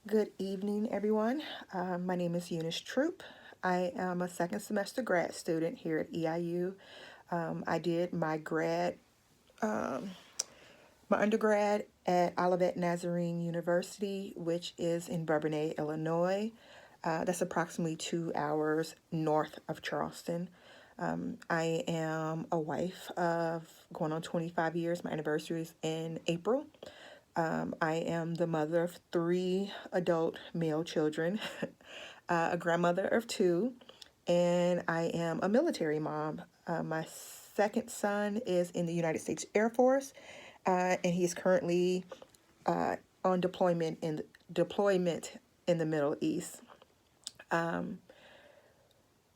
Good evening, everyone. My name is Thomas-Troupe. I am a second semester grad student here at EIU. I did um, my undergrad at Olivet Nazarene University, which is in Bourbonnais, Illinois. That's approximately 2 hours north of Charleston. I am a wife of going on 25 years. My anniversary is in April. I am the mother of three adult male children, a grandmother of two, and I am a military mom. My second son is in the United States Air Force, and he's currently on deployment in the Middle East. Um,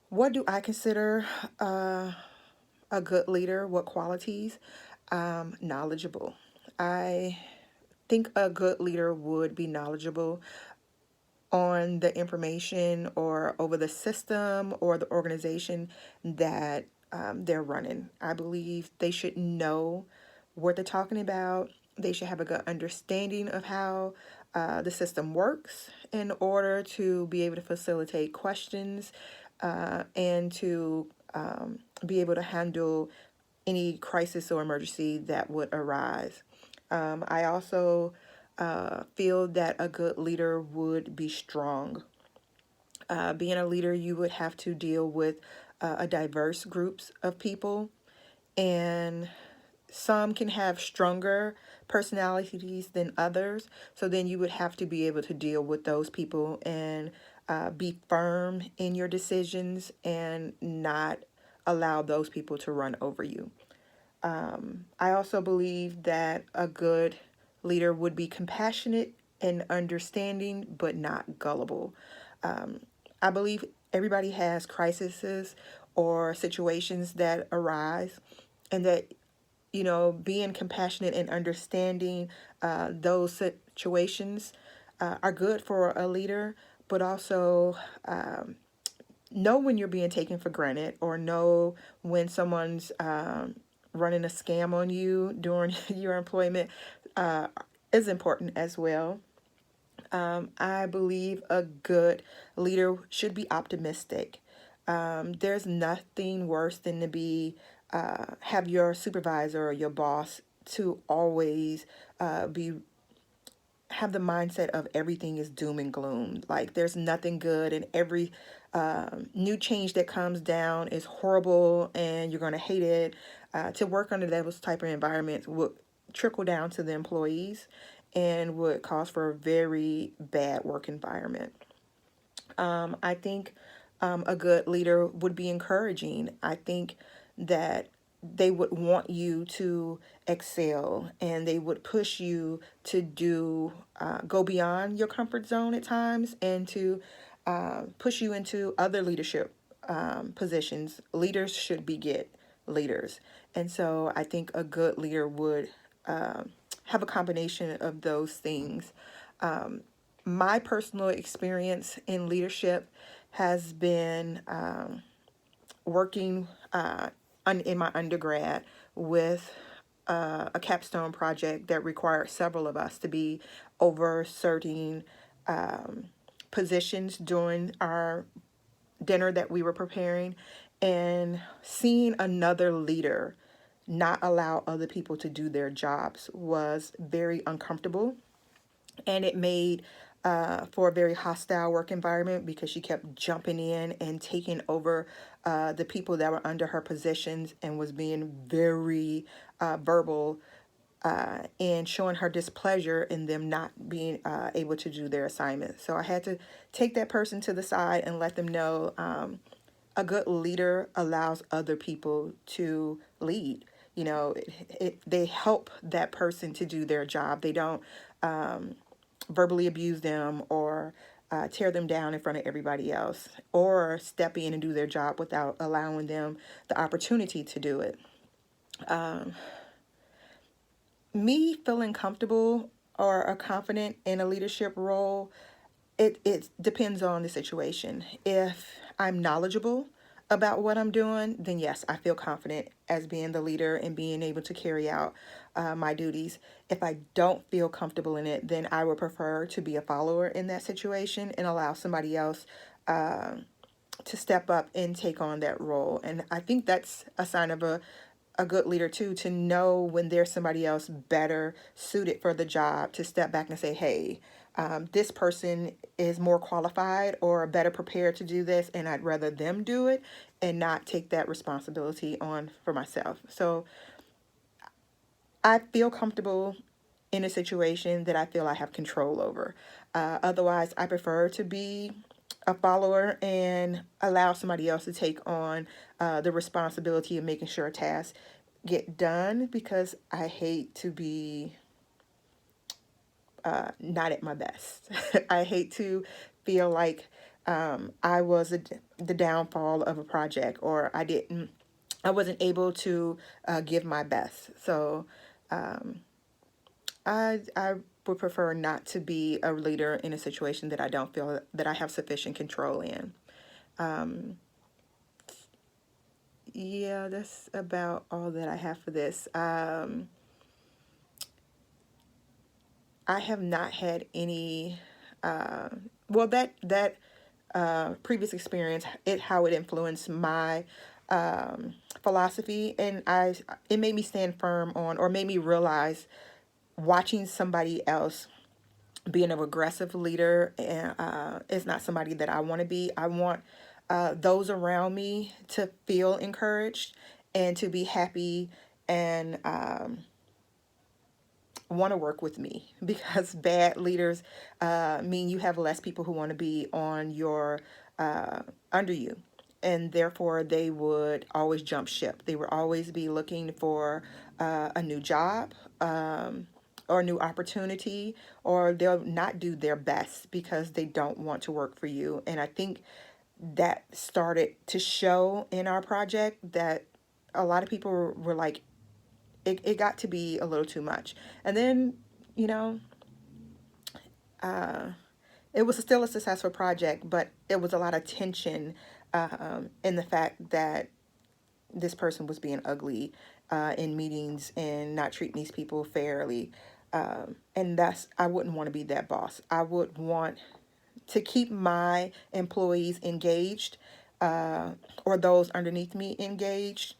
what do I consider a good leader? What qualities? Knowledgeable. I think a good leader would be knowledgeable on the information or over the system or the organization that they're running. I believe they should know what they're talking about. They should have a good understanding of how the system works in order to be able to facilitate questions and to be able to handle any crisis or emergency that would arise. I also feel that a good leader would be strong. Being a leader, you would have to deal with a diverse groups of people, and some can have stronger personalities than others. So then you would have to be able to deal with those people and be firm in your decisions and not allow those people to run over you. I also believe that a good leader would be compassionate and understanding, but not gullible. Um, I believe everybody has crises or situations that arise, and that, being compassionate and understanding those situations are good for a leader, but also know when you're being taken for granted, or know when someone's running a scam on you during your employment uh, is important as well. I believe a good leader should be optimistic. There's nothing worse than to be have your supervisor or your boss to always be have the mindset of everything is doom and gloom. Like there's nothing good, and every new change that comes down is horrible, and you're going to hate it. To work under those type of environments would trickle down to the employees and would cause for a very bad work environment. I think a good leader would be encouraging. I think that they would want you to excel, and they would push you to go beyond your comfort zone at times, and to push you into other leadership positions. Leaders should beget leaders. And so I think a good leader would have a combination of those things. My personal experience in leadership has been working in my undergrad with a capstone project that required several of us to be over certain positions during our dinner that we were preparing, and seeing another leader not allow other people to do their jobs was very uncomfortable, and it made for a very hostile work environment because she kept jumping in and taking over the people that were under her positions, and was being very verbal and showing her displeasure in them not being able to do their assignment. So I had to take that person to the side and let them know a good leader allows other people to lead. They help that person to do their job. They don't verbally abuse them or tear them down in front of everybody else, or step in and do their job without allowing them the opportunity to do it. Me feeling comfortable or confident in a leadership role, it depends on the situation. If I'm knowledgeable, about what I'm doing, then yes, I feel confident as being the leader and being able to carry out my duties. If I don't feel comfortable in it, then I would prefer to be a follower in that situation and allow somebody else to step up and take on that role. And I think that's a sign of a good leader too, to know when there's somebody else better suited for the job to step back and say, hey, this person is more qualified or better prepared to do this, and I'd rather them do it and not take that responsibility on for myself. So I feel comfortable in a situation that I feel I have control over. Otherwise, I prefer to be a follower and allow somebody else to take on the responsibility of making sure tasks get done, because I hate to be not at my best. I hate to feel like I was the downfall of a project, or I wasn't able to give my best. So I would prefer not to be a leader in a situation that I don't feel that I have sufficient control in. Yeah, that's about all that I have for this. I have not had any. Well, that previous experience, how it influenced my philosophy, and it made me stand firm on, or made me realize, watching somebody else being an aggressive leader is not somebody that I want to be. I want those around me to feel encouraged and to be happy and want to work with me, because bad leaders mean you have less people who want to be on your under you, and therefore they would always jump ship. They would always be looking for a new job, or a new opportunity, or they'll not do their best because they don't want to work for you. And I think that started to show in our project, that a lot of people were like, it got to be a little too much. And then, you know, it was still a successful project, but it was a lot of tension in the fact that this person was being ugly in meetings and not treating these people fairly. And I wouldn't want to be that boss. I would want to keep my employees engaged, or those underneath me engaged,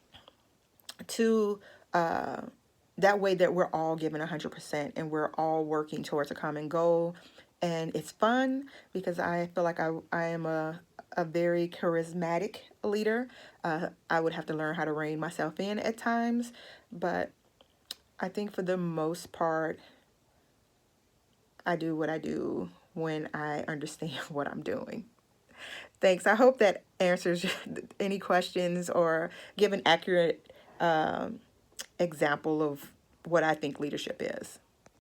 to that way that we're all giving 100% and we're all working towards a common goal. And it's fun because I feel like I am a very charismatic leader. I would have to learn how to rein myself in at times, but I think for the most part, I do what I do when I understand what I'm doing. Thanks. I hope that answers any questions or give an accurate example of what I think leadership is.